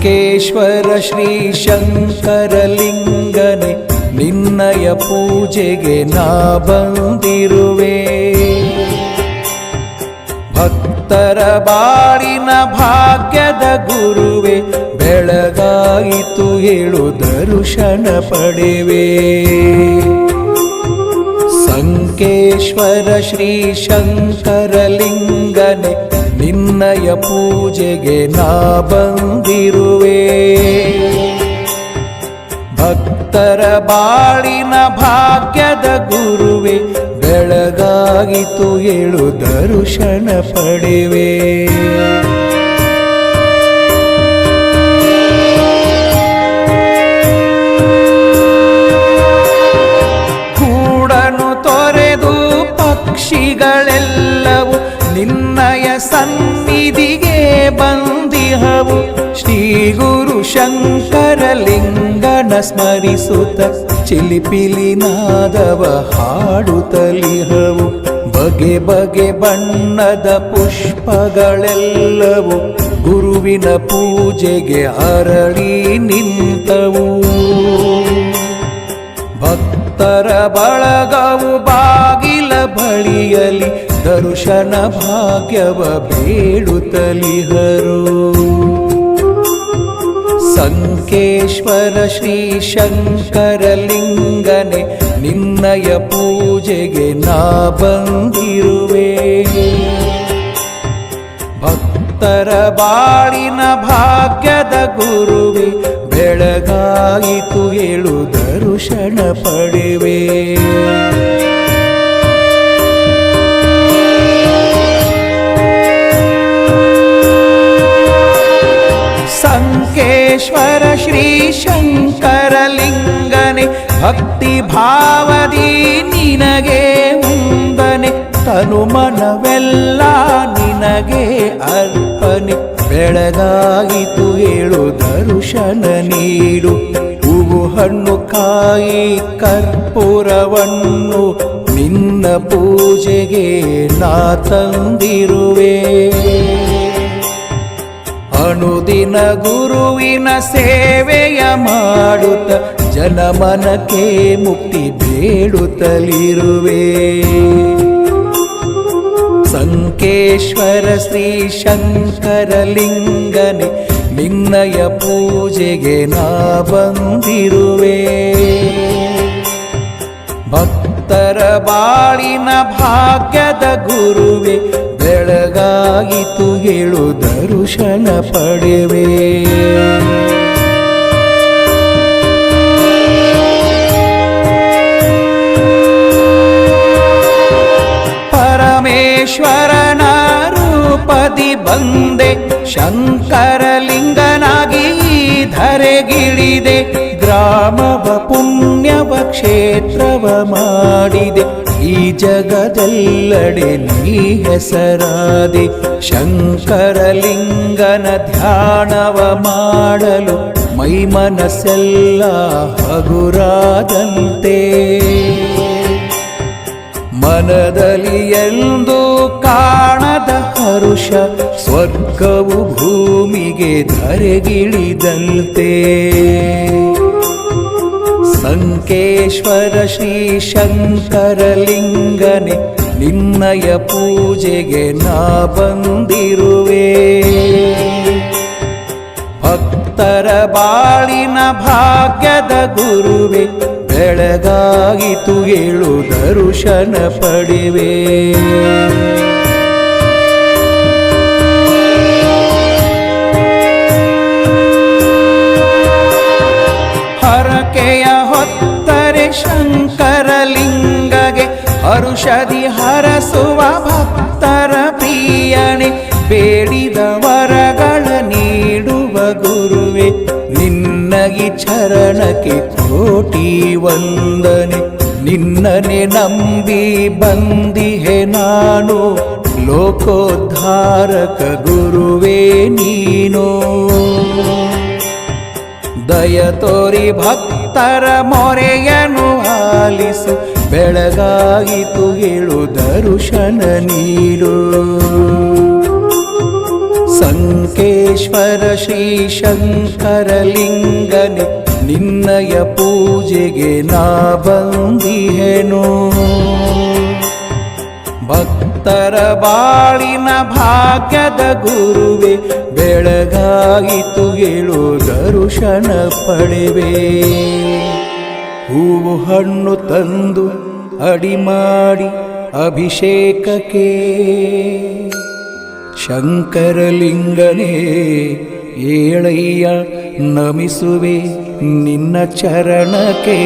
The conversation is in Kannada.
ಸಂಕೇಶ್ವರ ಶ್ರೀ ಶಂಕರಲಿಂಗನೆ ನಿನ್ನಯ ಪೂಜೆಗೆ ನಾ ಬಂದಿರುವೆ. ಭಕ್ತರ ಬಾಳಿನ ಭಾಗ್ಯದ ಗುರುವೆ, ಬೆಳಗಾಯಿತು ಏಳು ದರ್ಶನ ಪಡೆವೆ. ಸಂಕೇಶ್ವರ ಶ್ರೀ ಶಂಕರಲಿಂಗನೆ ನಿನ್ನಯ ಪೂಜೆಗೆ ನಾ ಬಂದಿರುವೆ. ಭಕ್ತರ ಬಾಳಿನ ಭಾಗ್ಯದ ಗುರುವೆ, ಬೆಳಗಾಗಿತು ಏಳು ದರ್ಶನ ಪಡೆವೆ. ಕೂಡನು ತೊರೆದು ಪಕ್ಷಿಗಳೆಲ್ಲವೂ ನಿನ್ನಯ ಸನ್ನಿಧಿಗೆ ಬಂದಿಹವು. ಶ್ರೀ ಗುರು ಶಂಕರಲಿಂಗನ ಸ್ಮರಿಸುತ್ತ ಚಿಲಿಪಿಲಿ ನಾದವ ಹಾಡುತ್ತಲಿಹವು. ಬಗೆ ಬಗೆ ಬಣ್ಣದ ಪುಷ್ಪಗಳೆಲ್ಲವೂ ಗುರುವಿನ ಪೂಜೆಗೆ ಅರಳಿ ನಿಂತವು. ಭಕ್ತರ ಬಳಗವು ಬಾಗಿಲ ಬಳಿಯಲಿ ದರ್ಶನ ಭಾಗ್ಯವ ಬೇಡುತ್ತಲಿಹರು. ಸಂಕೇಶ್ವರ ಶ್ರೀ ಶಂಕರಲಿಂಗನೆ ನಿನ್ನಯ ಪೂಜೆಗೆ ನಾ ಬಂದಿರುವೆ. ಭಕ್ತರ ಬಾಳಿನ ಭಾಗ್ಯದ ಗುರುವೆ, ಬೆಳಗಾಯಿತು ಏಳು ದರ್ಶನ ಪಡೆವೆ. ಸಂಕೇಶ್ವರ ಶ್ರೀ ಶಂಕರಲಿಂಗನೆ ಭಕ್ತಿ ಭಾವದಿ ನಿನಗೆ ವಂದನೆ. ತನು ಮನವೆಲ್ಲ ನಿನಗೆ ಅರ್ಪಣೆ. ಬೆಳಗಾಯಿತು ಏಳು ದರ್ಶನ ನೀಡು. ಹೂವು ಹಣ್ಣು ಕಾಯಿ ಕರ್ಪೂರವನ್ನು ನಿನ್ನ ಪೂಜೆಗೆ ನಾ ತಂದಿರುವೆ. ಅನುದಿನ ಗುರುವಿನ ಸೇವೆಯ ಮಾಡುತ್ತ ಜನಮನಕ್ಕೆ ಮುಕ್ತಿ ಬೇಡುತ್ತಲಿರುವೆ. ಸಂಕೇಶ್ವರ ಶ್ರೀ ಶಂಕರಲಿಂಗನೆ ನಿನ್ನಯ ಪೂಜೆಗೆ ನಾ ಬಂದಿರುವೆ. ಭಕ್ತರ ಬಾಳಿನ ಭಾಗ್ಯದ ಗುರುವೆ, ಬೆಳಗಾಯಿತು ಏಳು ದರ್ಶನ ಪಡೆವೆ. ಪರಮೇಶ್ವರನ ರೂಪದಿ ಬಂದೆ, ಶಂಕರಲಿಂಗನಾಗಿ ಧರೆಗಿಳಿದೆ. ಗ್ರಾಮವ ಪುಣ್ಯವ ಕ್ಷೇತ್ರವ ಮಾಡಿದೆ, ಈ ಜಗದೆಲ್ಲಡೆ ನೀ ಹೆಸರಾದೆ. ಶಂಕರಲಿಂಗನ ಧ್ಯಾನವ ಮಾಡಲು ಮೈ ಮನಸ್ಸೆಲ್ಲ ಹಗುರಾದಂತೆ. ಮನದಲ್ಲಿ ಎಂದು ಕಾಣದ ಹರುಷ, ಸ್ವರ್ಗವು ಭೂಮಿಗೆ ಧರೆಗಿಳಿದಂತೆ. ಸಂಕೇಶ್ವರ ಶ್ರೀ ಶಂಕರಲಿಂಗನೆ ನಿನ್ನಯ ಪೂಜೆಗೆ ನಾ ಬಂದಿರುವೆ. ಭಕ್ತರ ಬಾಳಿನ ಭಾಗ್ಯದ ಗುರುವೆ, ಬೆಳಗಾಯಿತು ಏಳು ದರ್ಶನ ಪಡೆವೆ. ಹರಕೆಯ ಹೊತ್ತರೆ ಶಂಕರಲಿಂಗಗೆ ಹರುಷದಿ ಹರಸುವ ಭಕ್ತರ ಪ್ರಿಯನೆ. ಬೇಡಿದ ವರಗಳ ನೀಡುವ ಗುರುವೆ, ನಿನ್ನಗಿ ಚರಣಕ್ಕೆ ಕೋಟಿ ವಂದನೆ. ನಿನ್ನನೆ ನಂಬಿ ಬಂದಿಹೆ ನಾನು, ಲೋಕೋದ್ಧಾರಕ ಗುರುವೇ ನೀನು. ದಯ ತೋರಿ ಭಕ್ತರ ಮೊರೆಯನು ಆಲಿಸು, ಬೆಳಗಾಯಿತು ಏಳು ದರ್ಶನ ನೀಡು. ಸಂಗ ಸಂಕೇಶ್ವರ ಶ್ರೀ ಶಂಕರಲಿಂಗನೆ ನಿನ್ನಯ ಪೂಜೆಗೆ ನಾ ಬಂದಿಹೆನು. ಭಕ್ತರ ಬಾಳಿನ ಭಾಗ್ಯದ ಗುರುವೆ ಬೆಳಗಾಯಿತು ಏಳು ದರ್ಶನ ಪಡೆವೆ. ಹೂವು ಹಣ್ಣು ತಂದು ಅಡಿ ಮಾಡಿ ಅಭಿಷೇಕಕ್ಕೆ ಶಂಕರಲಿಂಗನೇ ಏಳಯ್ಯ ನಮಿಸುವೆ ನಿನ್ನ ಚರಣಕ್ಕೆ.